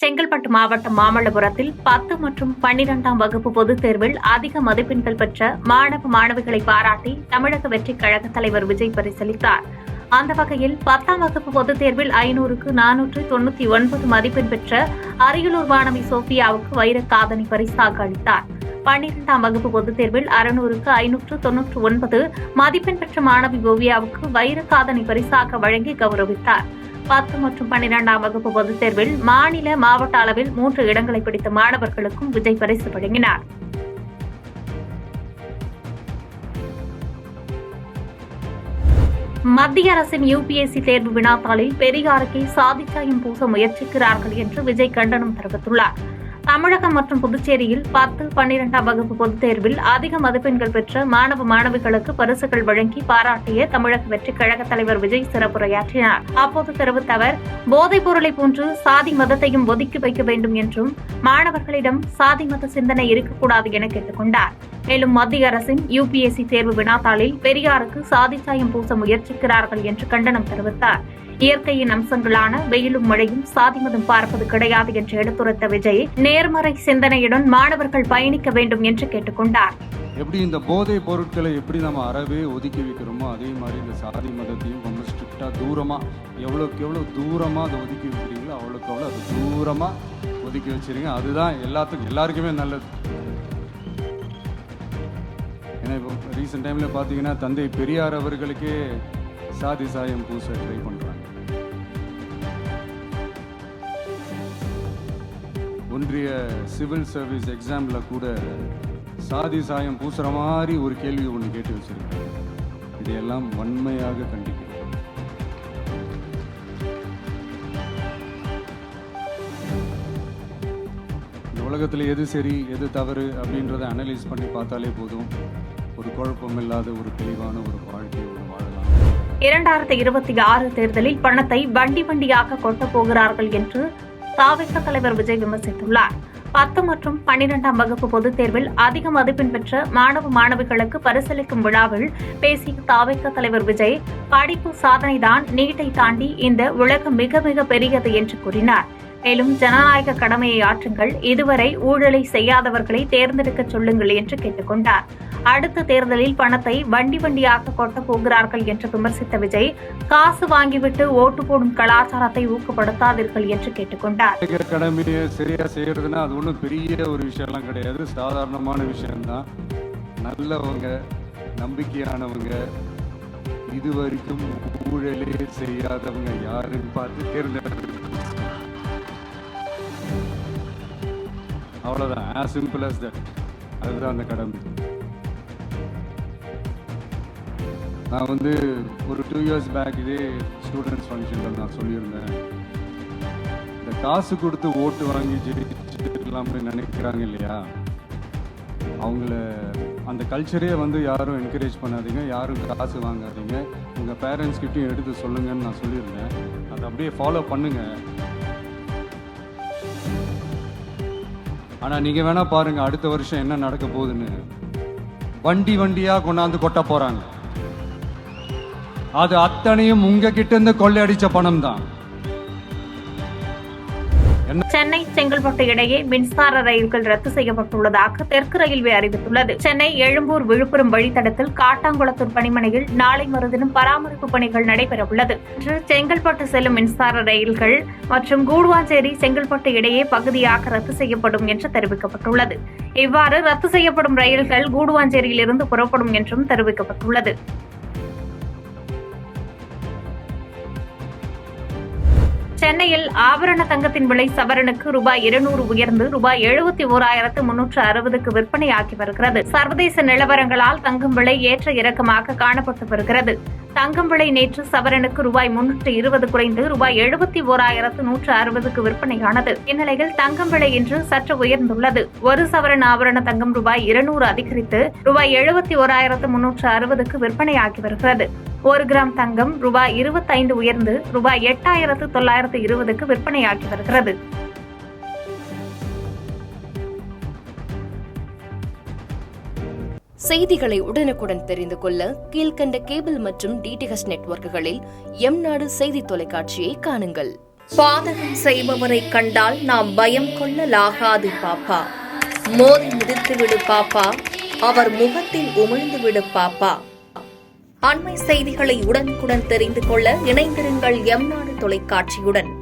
செங்கல்பட்டு மாவட்டம் மாமல்லபுரத்தில் 10 மற்றும் 12ஆம் வகுப்பு பொதுத் தேர்வில் அதிக மதிப்பெண்கள் பெற்ற மாணவ மாணவிகளை பாராட்டி தமிழக வெற்றிக் கழக தலைவர் விஜய் பரிசளித்தார். அந்த வகையில் 10ஆம் வகுப்பு பொதுத் தேர்வில் 500க்கு 499 மதிப்பெண் பெற்ற அரியலூர் மாணவி சோபியாவுக்கு வைரக் காதணி பரிசாக அளித்தார். 12ஆம் வகுப்பு பொதுத் தேர்வில் 600க்கு 599 மதிப்பெண் பெற்ற மாணவி ஓவியாவுக்கு வைரக் காதணி பரிசாக வழங்கி கௌரவித்தார். 10 மற்றும் 12ஆம் வகுப்பு பொதுத் தேர்வில் மாநில, மாவட்ட அளவில் 3 இடங்களை பிடித்த மாணவர்களுக்கும் விஜய் பரிசு வழங்கினார். மத்திய அரசின் UPSC தேர்வு வினாத்தாளில் பெரியாருக்கே சாதிச்சாயம் பூச முயற்சிக்கிறார்கள் என்று விஜய் கண்டனம் தெரிவித்துள்ளார். தமிழகம் மற்றும் புதுச்சேரியில் 10, 12ஆம் வகுப்பு பொதுத் தேர்வில் அதிக மதிப்பெண்கள் பெற்ற மாணவ மாணவிகளுக்கு பரிசுகள் வழங்கி பாராட்டிய தமிழக வெற்றிக் கழக தலைவர் விஜய் சிறப்புரையாற்றினார். அப்போது தெரிவித்த அவர், போதைப் பொருளை போன்று சாதி மதத்தையும் ஒதுக்கி வைக்க வேண்டும் என்றும் மாணவர்களிடம் சாதி மத சிந்தனை இருக்கக்கூடாது என கேட்டுக் கொண்டார். மேலும் மத்திய அரசின் UPSC தேர்வு வினாத்தாளில் பெரியாருக்கு சாதிச்சாயம் பூச முயற்சிக்கிறார்கள் என்று கண்டனம் தெரிவித்தார். இயற்கையின் அம்சங்களான வெயிலும் மழையும் சாதி மதம் பார்ப்பது கிடையாது என்று எடுத்துரைத்த விஜய், நேர்மறை சிந்தனையுடன் மாணவர்கள் பயணிக்க வேண்டும் என்று கேட்டுக் கொண்டார். எப்படி இந்த போதை பொருட்களை எப்படி நம்ம அறவே ஒதுக்கி வைக்கிறோமோ அதே மாதிரி இந்த சாதி மதத்தையும் ரொம்ப ஸ்ட்ரிக்டா தூரமா எவ்வளோக்கு எவ்வளோ தூரமா அதை ஒதுக்கி வைக்கிறீங்களோ அவ்வளோக்கு அவ்வளோ அது தூரமா ஒதுக்கி வச்சிருங்க. அதுதான் எல்லாருக்குமே நல்லது. ஏன்னா இப்போ ரீசெண்ட் டைம்ல பார்த்தீங்கன்னா தந்தை பெரியார் அவர்களுக்கே சாதி சாயம் பூச ட்ரை பண்றாங்க. ஒன்றிய சிவில் சர்வீஸ் எக்ஸாம்ல கூட சாதி சாயம் பூசுற மாதிரி ஒரு கேள்வி ஒன்று கேட்டு வச்சிருக்காங்க. இதையெல்லாம் வன்மையாக கண்டிக்கிறோம். இந்த உலகத்தில் எது சரி எது தவறு அப்படின்றத அனலைஸ் பண்ணி பார்த்தாலே போதும். ஒரு குழப்பம் இல்லாத ஒரு தெளிவான ஒரு வாழ்க்கையை வாழலாம். 2026 தேர்தலில் பணத்தை வண்டி வண்டியாக கொட்டப் போகிறார்கள் என்று தாவேக தலைவர் விஜய் விமர்சித்துள்ளார். 10 மற்றும் 12ஆம் வகுப்பு பொதுத் தேர்வில் அதிக மதிப்பெண் பெற்ற மாணவ மாணவிகளுக்கு பரிசளிக்கும் விழாவில் பேசிய தாவேக தலைவர் விஜய், படிப்பு சாதனைதான் நீட்டை தாண்டி இந்த உலகம் மிக மிக பெரியது என்று கூறினார். மேலும் ஜனநாயக கடமையை ஆற்றுங்கள், இதுவரை ஊழலை செய்யாதவர்களை தேர்ந்தெடுக்க சொல்லுங்கள் என்று கேட்டுக் கொண்டார். அடுத்த தேர்தலில் பணத்தை வண்டி வண்டியாக கொட்டப் போகிறார்கள் என்று விமர்சித்த விஜய், காசு வாங்கிவிட்டு ஓட்டு போடும் கலாச்சாரத்தை ஊக்கப்படுத்தாதீர்கள் என்று கேட்டுக் கொண்டார். கடமையை சரியா செய்யறதுன்னா அது ஒன்றும் பெரிய ஒரு விஷயம்லாம் கிடையாது, சாதாரணமான விஷயம்தான். நல்லவங்க, நம்பிக்கையானவங்க, இதுவரைக்கும் ஊழலே செய்யாதவங்க யாருன்னு பார்த்து தேர்ந்தெடுக்க, அவ்வளவுதான். as simple as that. அதுதான் அந்த கடமை. நான் ஒரு 2 years பேக் இதே ஸ்டூடெண்ட்ஸ் ஃபங்க்ஷனில் நான் சொல்லியிருந்தேன், இந்த காசு கொடுத்து ஓட்டு வாங்கி ஜெயிச்சுலாம்னு நினைக்கிறாங்க இல்லையா, அவங்கள அந்த கல்ச்சரே யாரும் என்கரேஜ் பண்ணாதீங்க, யாரும் காசு வாங்காதீங்க, உங்கள் பேரண்ட்ஸ்கிட்டையும் எடுத்து சொல்லுங்கன்னு நான் சொல்லியிருந்தேன். அதை அப்படியே ஃபாலோ பண்ணுங்க. ஆனால் நீங்கள் வேணா பாருங்க அடுத்த வருஷம் என்ன நடக்க போகுதுன்னு. வண்டி வண்டியாக கொண்டாந்து கொட்ட போறாங்க. அது அத்தனையும் உங்ககிட்ட இருந்து கொள்ளையடிச்ச பணம் தான். சென்னை செங்கல்பட்டு இடையே மின்சார ரயில்கள் ரத்து செய்யப்பட்டுள்ளதாக தெற்கு ரயில்வே அறிவித்துள்ளது. சென்னை எழும்பூர் விழுப்புரம் வழித்தடத்தில் காட்டாங்குளத்தூர் பணிமனையில் நாளை மறுதினம் பராமரிப்பு பணிகள் நடைபெறவுள்ளது. இன்று செங்கல்பட்டு செல்லும் மின்சார ரயில்கள் மற்றும் கூடுவாஞ்சேரி செங்கல்பட்டு இடையே பகுதியாக ரத்து செய்யப்படும் என்று தெரிவிக்கப்பட்டுள்ளது. இவ்வாறு ரத்து செய்யப்படும் ரயில்கள் கூடுவாஞ்சேரியிலிருந்து புறப்படும் என்றும் தெரிவிக்கப்பட்டுள்ளது. சென்னையில் ஆபரண தங்கத்தின் விலை சவரனுக்கு ₹200 உயர்ந்து ₹71,360க்கு விற்பனையாகி வருகிறது. சர்வதேச நிலவரங்களால் தங்கம் விலை ஏற்ற இறக்கமாக காணப்பட்டு வருகிறது. தங்கம் விலை நேற்று சவரனுக்கு ₹320 குறைந்து ₹71,160க்கு விற்பனையானது. இந்நிலையில் தங்கம் விலை இன்று சற்று உயர்ந்துள்ளது. ஒரு சவரன் ஆபரண தங்கம் ₹200 அதிகரித்து ₹71,360க்கு விற்பனையாகி வருகிறது. 1 கிராம் தங்கம் ₹25 உயர்ந்து ₹8,920க்கு விற்பனையாகி வருகிறது. செய்திகளை உடனுக்குடன் தெரிந்து கொள்ள கீழ்க்கண்ட கேபிள் மற்றும் DTH நெட்வொர்க்குகளில் எம் நாடு செய்தி தொலைக்காட்சியை காணுங்கள். பாதகம் செய்பவரை கண்டால் நாம் பயம் கொள்ளலாகாது பாப்பா. மோதி மிதித்து விடு பாப்பா, அவர் முகத்தில் உமிழ்ந்து விடு பாப்பா. அண்மை செய்திகளை உடனுக்குடன் தெரிந்து கொள்ள இணைந்திருங்கள் எம் நாடு தொலைக்காட்சியுடன்.